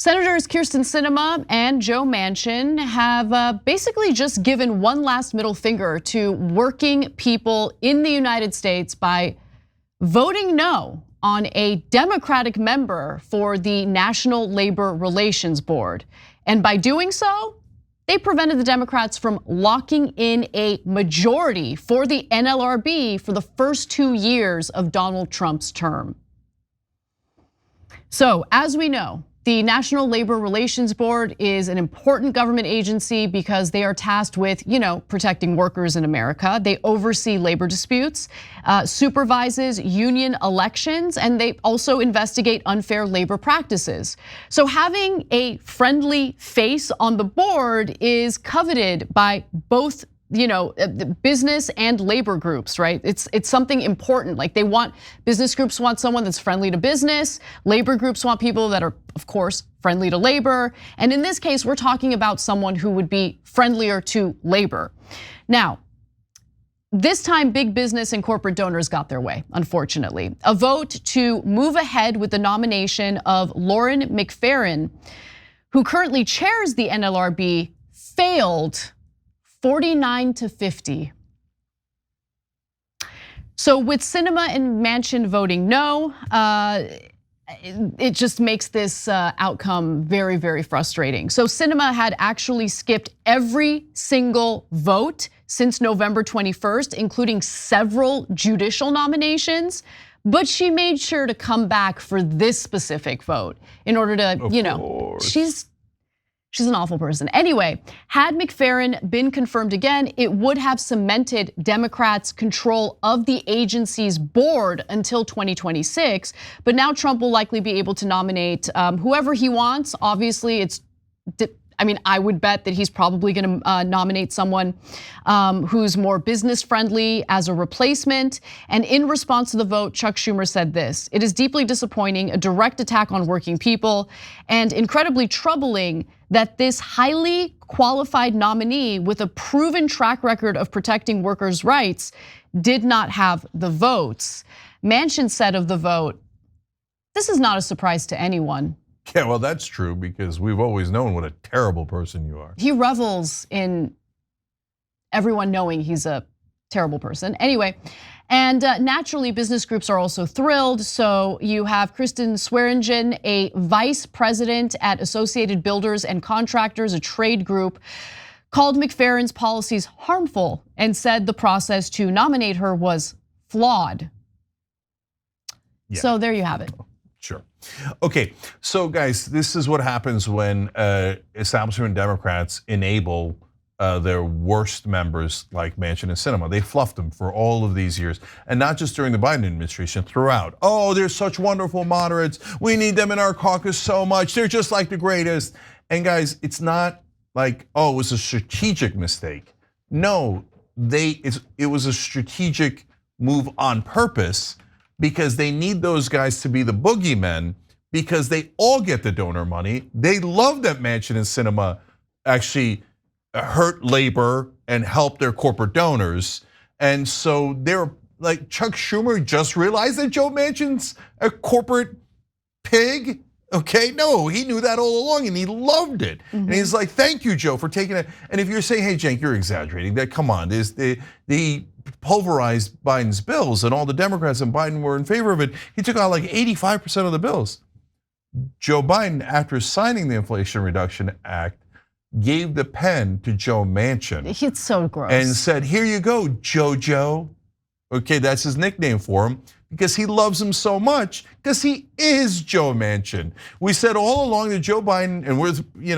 Senators Kyrsten Sinema and Joe Manchin have basically just given one last middle finger to working people in the United States by voting no on a Democratic member for the National Labor Relations Board. And by doing so, they prevented the Democrats from locking in a majority for the NLRB for the first 2 years of Donald Trump's term. So, as we know, the National Labor Relations Board is an important government agency because they are tasked with, protecting workers in America. They oversee labor disputes, supervises union elections, and they also investigate unfair labor practices. So having a friendly face on the board is coveted by both business and labor groups, right? It's something important. Like business groups want someone that's friendly to business. Labor groups want people that are, of course, friendly to labor. And in this case, we're talking about someone who would be friendlier to labor. Now, this time, big business and corporate donors got their way, unfortunately. A vote to move ahead with the nomination of Lauren McFarren, who currently chairs the NLRB, failed 49-50. So with Sinema and Manchin voting no, it just makes this outcome very, very frustrating. So Sinema had actually skipped every single vote since November 21st, including several judicial nominations. But she made sure to come back for this specific vote in order to, She's an awful person. Anyway, had McFarren been confirmed again, it would have cemented Democrats' control of the agency's board until 2026. But now Trump will likely be able to nominate whoever he wants. Obviously, I would bet that he's probably gonna nominate someone who's more business friendly as a replacement. And in response to the vote, Chuck Schumer said this: "It is deeply disappointing, a direct attack on working people, and incredibly troubling that this highly qualified nominee with a proven track record of protecting workers' rights did not have the votes." Manchin said of the vote, "This is not a surprise to anyone." Yeah, well, that's true because we've always known what a terrible person you are. He revels in everyone knowing he's a terrible person. Anyway, and naturally business groups are also thrilled. So you have Kristen Swearingen, a vice president at Associated Builders and Contractors, a trade group, called McFarren's policies harmful and said the process to nominate her was flawed. Yeah. So there you have it. Sure. Okay, so guys, this is what happens when establishment Democrats enable their worst members like Manchin and Sinema. They fluffed them for all of these years, and not just during the Biden administration, throughout. Oh, they're such wonderful moderates. We need them in our caucus so much. They're just like the greatest. And guys, it's not like, oh, it was a strategic mistake. No, it was a strategic move on purpose, because they need those guys to be the boogeymen, because they all get the donor money. They love that Manchin and Sinema actually hurt labor and help their corporate donors. And so they're like, Chuck Schumer just realized that Joe Manchin's a corporate pig. Okay, no, he knew that all along and he loved it. And he's like, thank you, Joe, for taking it. And if you're saying, hey, Cenk, you're exaggerating, that come on, the pulverized Biden's bills and all the Democrats and Biden were in favor of it. He took out like 85% of the bills. Joe Biden, after signing the Inflation Reduction Act, gave the pen to Joe Manchin. It's so gross. And said, here you go, JoJo. Okay, that's his nickname for him, because he loves him so much, because he is Joe Manchin. We said all along that Joe Biden, and we're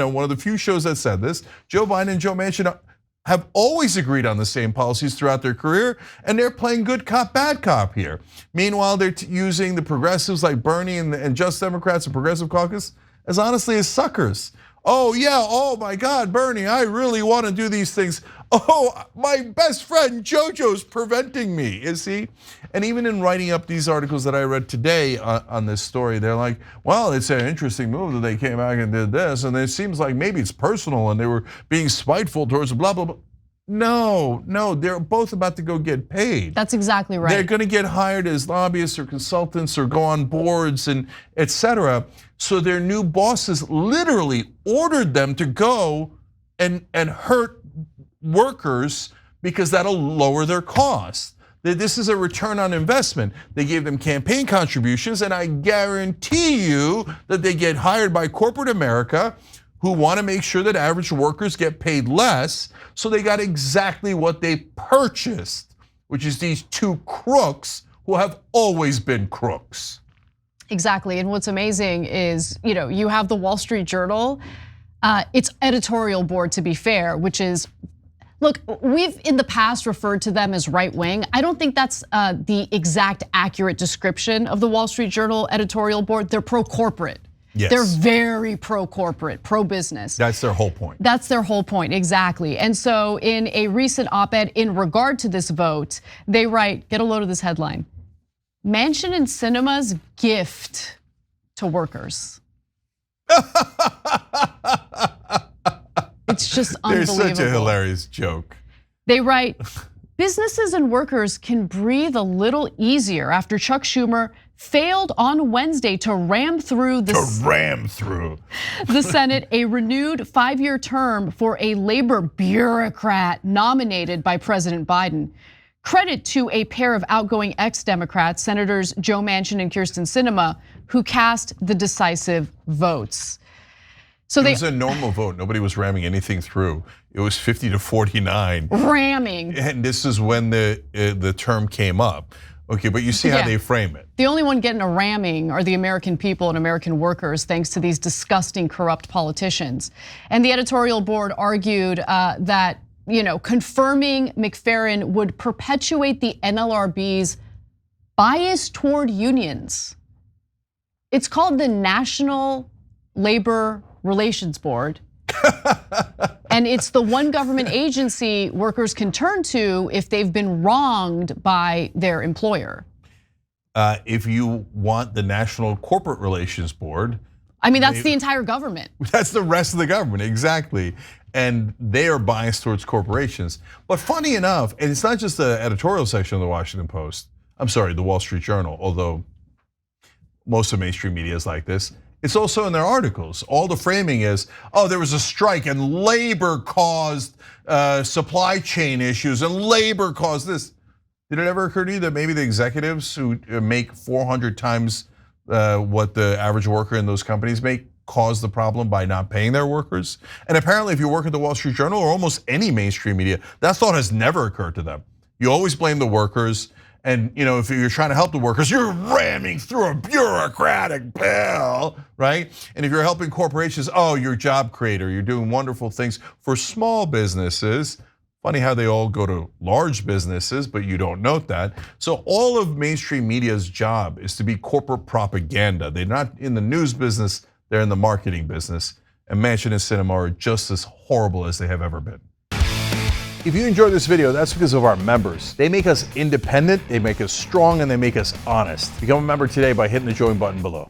one of the few shows that said this, Joe Biden and Joe Manchin have always agreed on the same policies throughout their career, and they're playing good cop, bad cop here. Meanwhile, they're using the progressives like Bernie and Just Democrats and Progressive Caucus as honestly as suckers. Oh yeah, oh my God, Bernie, I really want to do these things. Oh, my best friend JoJo's preventing me, is he? And even in writing up these articles that I read today on this story, they're like, well, it's an interesting move that they came back and did this, and it seems like maybe it's personal and they were being spiteful towards blah, blah, blah. No, they're both about to go get paid. That's exactly right. They're going to get hired as lobbyists or consultants or go on boards and etc. So their new bosses literally ordered them to go and hurt workers because that'll lower their costs. This is a return on investment. They gave them campaign contributions, and I guarantee you that they get hired by corporate America, who want to make sure that average workers get paid less. So they got exactly what they purchased, which is these two crooks who have always been crooks. Exactly, and what's amazing is, you have the Wall Street Journal, its editorial board, to be fair, which is, look, we've in the past referred to them as right wing. I don't think that's the exact accurate description of the Wall Street Journal editorial board. They're pro-corporate. Yes. They're very pro-corporate, pro-business. That's their whole point. That's their whole point, exactly. And so in a recent op-ed in regard to this vote, they write, get a load of this headline, Manchin and Sinema's gift to workers. It's just unbelievable. They're such a hilarious joke. They write, businesses and workers can breathe a little easier after Chuck Schumer failed on Wednesday to ram through the Senate a renewed 5-year term for a labor bureaucrat nominated by President Biden. Credit to a pair of outgoing ex-Democrats, Senators Joe Manchin and Kyrsten Sinema, who cast the decisive votes. So it was a normal vote. Nobody was ramming anything through. It was 50 to 49. Ramming. And this is when the term came up. Okay, but you see how they frame it. The only one getting a ramming are the American people and American workers, thanks to these disgusting, corrupt politicians. And the editorial board argued that confirming McFarren would perpetuate the NLRB's bias toward unions. It's called the National Labor Relations Board. And it's the one government agency workers can turn to if they've been wronged by their employer. If you want the National Corporate Relations Board. I mean, that's the entire government. That's the rest of the government, exactly. And they are biased towards corporations. But funny enough, and it's not just the editorial section of the Washington Post, I'm sorry, the Wall Street Journal, although most of mainstream media is like this. It's also in their articles. All the framing is, there was a strike and labor caused supply chain issues and labor caused this. Did it ever occur to you that maybe the executives who make 400 times what the average worker in those companies make caused the problem by not paying their workers? And apparently if you work at the Wall Street Journal or almost any mainstream media, that thought has never occurred to them. You always blame the workers. And if you're trying to help the workers, you're ramming through a bureaucratic bill, right? And if you're helping corporations, you're a job creator, you're doing wonderful things for small businesses. Funny how they all go to large businesses, but you don't note that. So all of mainstream media's job is to be corporate propaganda. They're not in the news business, they're in the marketing business. And Manchin and Sinema are just as horrible as they have ever been. If you enjoyed this video, that's because of our members. They make us independent, they make us strong, and they make us honest. Become a member today by hitting the join button below.